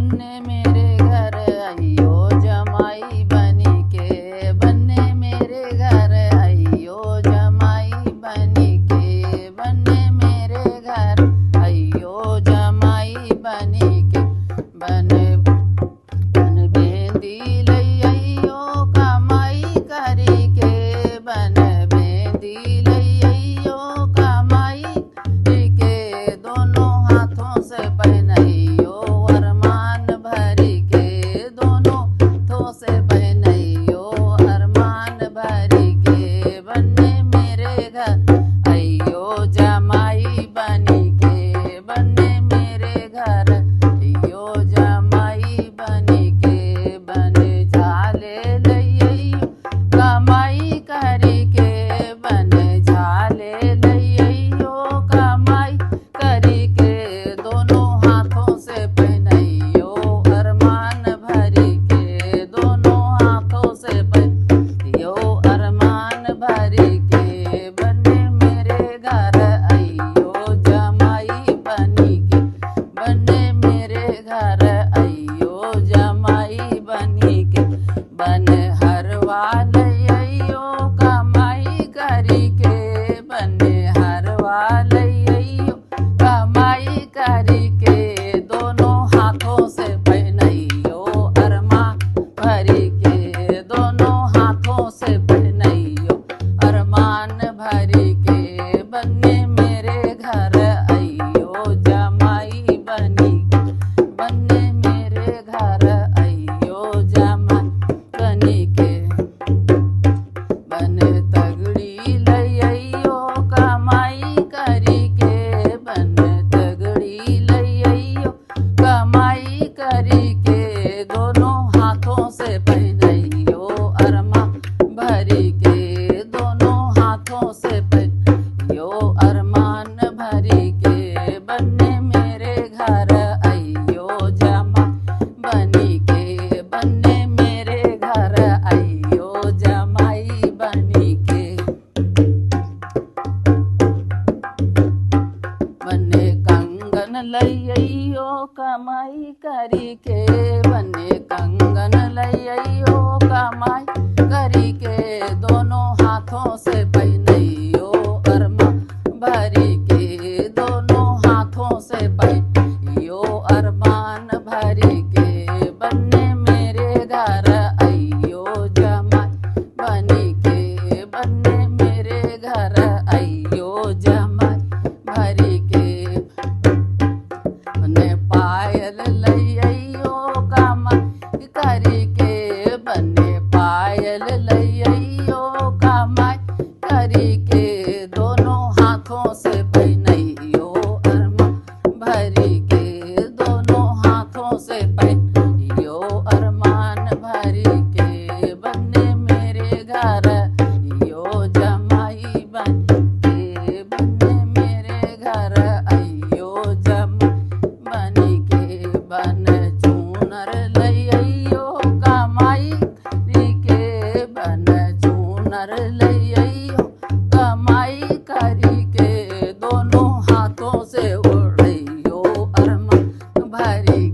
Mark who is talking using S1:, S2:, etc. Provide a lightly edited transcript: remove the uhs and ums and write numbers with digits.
S1: बनने मेरे घर आइयो जमाई बनी के, बनने मेरे घर आइयो जमाई बनी के, बनने मेरे घर आइयो जमाई बनी के, बन बेंदी लई आइयो कमाई करी के, बन बेंदी लई आइयो कमाई के, दोनों हाथों से पहनाइयो अरमान भरी के, दोनों हाथों से पहनाइयो अरमान भरी के, बनने मेरे घर आइयो जमाई बनी के, बनने मेरे घर आइयो जमाई बनी के, बन झाले लई आइयो कमाई करी के, बन झाले लई आइयो कमाई करी के, दोनों हाथों से पहनाइयो अरमान भरी के, दोनों हाथों से पहनाइयो अरमान भरी के, बनने मेरे घर आइयो जमाई बनी के, बनने मेरे घर आइयो जमाई बनी के, बन हरवा लई आइयो कमाई करी के, बन हरवा लई आइयो कमाई करी के, दोनों हाथों से पहनाइयो अरमान भरी के, दोनों हाथों से पहनाइयो अरमान भरी के, बनने मेरे घर आइयो जमाई बनी के, बनने मेरे घर आइयो जमाई बनी के, बन तगड़ी लई आइयो कमाई करी के, बन तगड़ी लई आइयो कमाई करी के, दोनों हाथों से पहनाइयो अरमान भरी के, दोनों हाथों से पहनाइयो अरमान भरी के, बनने मेरे घर आइयो जमाई बनी के, बनने मेरे घर आइयो जमाई बनी के, बने कंगन लई आइयो कमाई करी के, बने कंगन लई आइयो कमाई करी के, दोनों हाथों से पहनाइयो अरमान भरी के, दोनों हाथों से पहनाइयो अरमान भरी के, बनने मेरे घर आइयो जमाई बनी के, बनने मेरे घर आइयो जमाई भरी के, बने पायल लई आइयो कमाई करी के, बने पायल लई आइयो कमाई करी के, दोनों हाथों से पहनाइयो अरमान भरी के, दोनों हाथों से पहनाइयो अरमान भरी के, बनने मेरे घर आइयो जमाई बनी के, बनने मेरे घर आइयो जमाई बनी के, बन चूनर लई आइयो कमाई करी के, बन चूनर लई आइयो कमाई करी के, दोनों हाथों से ओढ़ियो अरमान भरी